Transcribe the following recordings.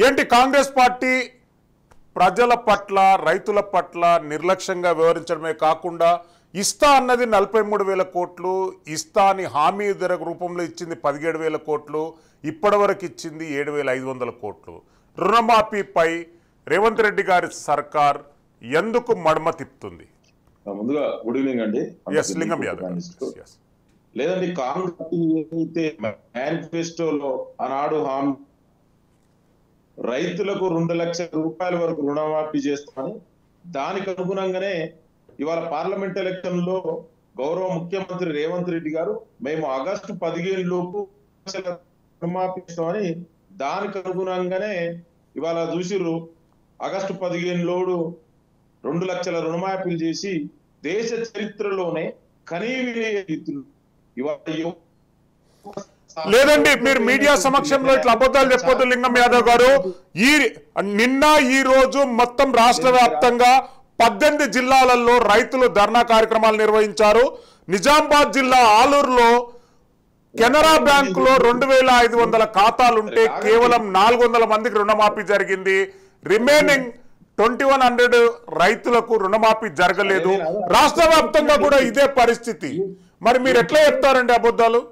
ఏంటి కాంగ్రెస్ పార్టీ ప్రజల పట్ల రైతుల పట్ల నిర్లక్ష్యంగా వ్యవహరించడమే కాకుండా ఇస్తా అన్నది 43,000 కోట్లు, ఇస్తా అని హామీ ధర రూపంలో ఇచ్చింది 17,000 కోట్లు, ఇప్పటివరకు ఇచ్చింది 7,500 కోట్లు. రుణమాఫీపై రేవంత్ రెడ్డి గారి సర్కార్ ఎందుకు మడమ తిప్పుతుంది? ముందుగా గుడ్ ఈవినింగ్ అండి. లింగం యాదవ్. లేదండి, కాంగ్రెస్ ఏదైతే మేనిఫెస్టోలో ఆనాడు హామీ రైతులకు 2 లక్షల రూపాయల వరకు రుణమాఫీ చేస్తామని, దానికి అనుగుణంగానే ఇవాళ పార్లమెంట్ ఎలక్షన్ లో గౌరవ ముఖ్యమంత్రి రేవంత్ రెడ్డి గారు మేము ఆగస్టు 15 లోపు రుణమాఫీ ఇస్తామని, దానికి అనుగుణంగానే ఇవాళ చూసిర్రు ఆగస్టు 15 లోడు 2 లక్షల రుణమాఫీలు చేసి దేశ చరిత్రలోనే కనీవిని రీతులు ఇవాళ లేదండి, మీరు మీడియా సమక్షంలో ఇట్లా అబద్ధాలు చెప్పొద్దు లింగం యాదవ్ గారు. నిన్న ఈ రోజు మొత్తం రాష్ట్ర వ్యాప్తంగా 18 జిల్లాలలో రైతులు ధర్నా కార్యక్రమాలు నిర్వహించారు. నిజామాబాద్ జిల్లా ఆలూరులో కెనరా బ్యాంకులో 2,500 ఖాతాలుంటే కేవలం 400 మందికి రుణమాఫీ జరిగింది. రిమైనింగ్ 2,100 రైతులకు రుణమాఫీ జరగలేదు. రాష్ట్ర వ్యాప్తంగా కూడా ఇదే పరిస్థితి. మరి మీరు ఎట్లా చెప్తారండి అబద్ధాలు?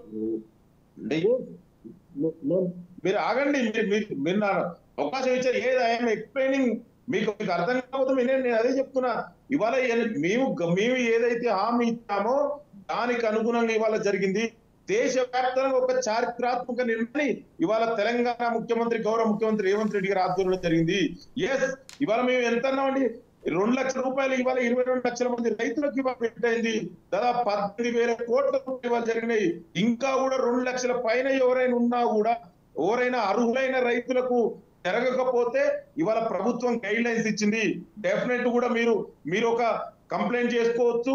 మీరు ఆగండి, మీరు అవకాశం ఇచ్చారు. ఏది ఐఎమ్ ఎక్స్ప్లెయినింగ్, మీకు అర్థం కాకపోతే నేను అదే చెప్తున్నా. ఇవాళ మేము ఏదైతే హామీ ఇచ్చామో దానికి అనుగుణంగా ఇవాళ జరిగింది. దేశవ్యాప్తంగా ఒక చారిత్రాత్మక నిర్ణయం ఇవాళ తెలంగాణ ముఖ్యమంత్రి గౌరవ ముఖ్యమంత్రి రేవంత్ రెడ్డి గారి ఆధ్వర్యంలో జరిగింది. ఇవాళ మేము ఎంత అన్నామండి, 2 లక్షల రూపాయలు ఇవాళ 22 లక్షల మంది రైతులకు ఇవాళ పెట్టింది. దాదాపు 18,000 కోట్ల రూపాయలు జరిగినాయి. ఇంకా కూడా 2 లక్షల పైన ఎవరైనా ఉన్నా కూడా, ఎవరైనా అర్హులైన రైతులకు జరగకపోతే ఇవాళ ప్రభుత్వం గైడ్ లైన్స్ ఇచ్చింది. డెఫినెట్ కూడా మీరు ఒక కంప్లైంట్ చేసుకోవచ్చు,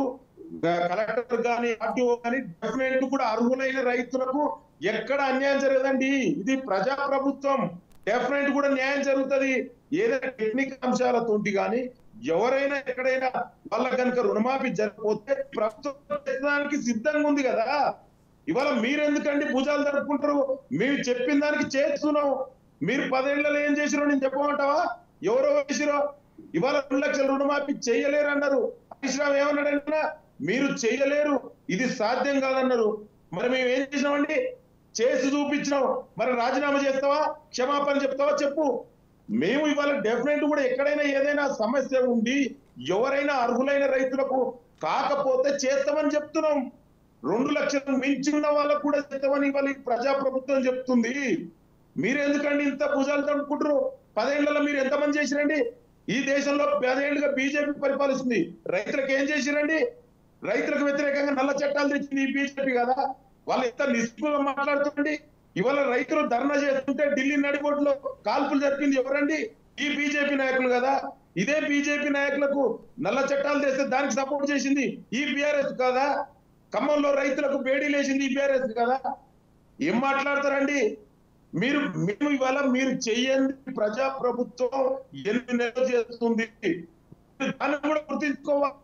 కలెక్టర్ గాని ఆర్టీఓ గాని. డెఫినెట్ కూడా అర్హులైన రైతులకు ఎక్కడ అన్యాయం జరగదండి. ఇది ప్రజా ప్రభుత్వం. డెఫినెట్ కూడా న్యాయం జరుగుతుంది. ఏదైనా టెక్నికల్ అంశాలతోటి కానీ ఎవరైనా ఎక్కడైనా వాళ్ళ కనుక రుణమాఫీ జరగకపోతే ప్రభుత్వం సిద్ధంగా ఉంది కదా. ఇవాళ మీరెందుకండి భుజాలు జరుపుకుంటారు? మేము చెప్పిన దానికి చేస్తున్నాం. మీరు 10 ఏళ్లలో ఏం చేసిరో నేను చెప్పమంటావా? ఎవరో చేసిరో? ఇవాళ 2 లక్షల రుణమాఫీ చేయలేరు అన్నారు. హరీష్ రావు ఏమన్నాడన్నా, మీరు చేయలేరు, ఇది సాధ్యం కాదన్నారు. మరి మేము ఏం చేసినామండి? చేసి చూపించినాం. మరి రాజీనామా చేస్తావా, క్షమాపణ చెప్తావా చెప్పు. మేము ఇవాళ డెఫినెట్ కూడా ఎక్కడైనా ఏదైనా సమస్య ఉండి ఎవరైనా అర్హులైన రైతులకు కాకపోతే చేస్తామని చెప్తున్నాం. 2 లక్షలు మించి ఉన్న వాళ్ళకు కూడా చేస్తామని ఇవాళ ప్రజాప్రభుత్వం చెప్తుంది. మీరు ఎందుకండి ఇంత భుజాలు తడుపుకుంటారు? 10 ఏళ్లలో మీరు ఎంతమంది చేసిరండి? ఈ దేశంలో 10 ఏళ్లుగా బీజేపీ పరిపాలిస్తుంది. రైతులకు ఏం చేసిరండి? రైతులకు వ్యతిరేకంగా నల్ల చట్టాలు తెచ్చింది ఈ బీజేపీ కదా. వాళ్ళు ఎంత నిస్పృహగా మాట్లాడుతుండీ. ఇవాళ రైతులు ధర్నా చేస్తుంటే ఢిల్లీ నడిబొడ్లో కాల్పులు జరిపింది ఎవరండి? ఈ బీజేపీ నాయకులు కదా. ఇదే బీజేపీ నాయకులకు నల్ల చట్టాలు తెస్తే దానికి సపోర్ట్ చేసింది ఈ బీఆర్ఎస్ కదా. ఖమ్మంలో రైతులకు బేడీలు వేసింది ఈ బీఆర్ఎస్ కదా. ఏం మాట్లాడతారండి మేము ఇవాళ మీరు చెయ్యండి. ప్రజా ప్రభుత్వం 8 నెలలు చేస్తుంది, దాన్ని కూడా గుర్తించుకోవాలి.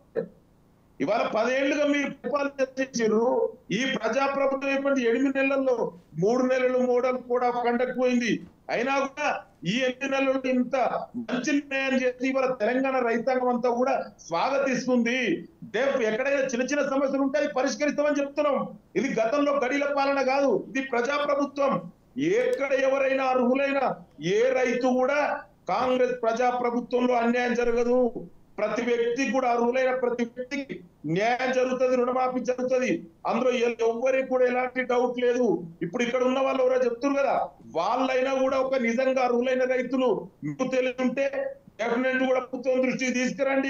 ఇవాళ 10 ఏళ్లుగా మీరు పరిపాలన చేసారు. ఈ ప్రజా ప్రభుత్వం ఏమంటే 8 నెలల్లో 3 నెలలు మోడల్ కూడా కండక్ట్ పోయింది. అయినా కూడా ఈ 8 నెలలు ఇంత మంచి నిర్ణయం చేసి ఇవాళ తెలంగాణ రైతాంగం అంతా కూడా స్వాగతిస్తుంది. ఎక్కడైనా చిన్న చిన్న సమస్యలు ఉంటే పరిష్కరిస్తామని చెప్తున్నాం. ఇది గతంలో గడిల పాలన కాదు, ఇది ప్రజా ప్రభుత్వం. ఎక్కడ ఎవరైనా అర్హులైన ఏ రైతు కూడా కాంగ్రెస్ ప్రజా ప్రభుత్వంలో అన్యాయం జరగదు. ప్రతి వ్యక్తికి కూడా అర్హులైన ప్రతి వ్యక్తికి న్యాయం జరుగుతుంది, రుణమాఫీ జరుగుతుంది. అందులో ఎవరికి కూడా ఎలాంటి డౌట్ లేదు. ఇప్పుడు ఇక్కడ ఉన్న వాళ్ళు ఎవరో చెప్తున్నారు కదా, వాళ్ళైనా కూడా ఒక నిజంగా అర్హులైన రైతులు మీకు తెలిసి ఉంటే డెఫినెట్ కూడా ప్రభుత్వం దృష్టికి తీసుకురండి.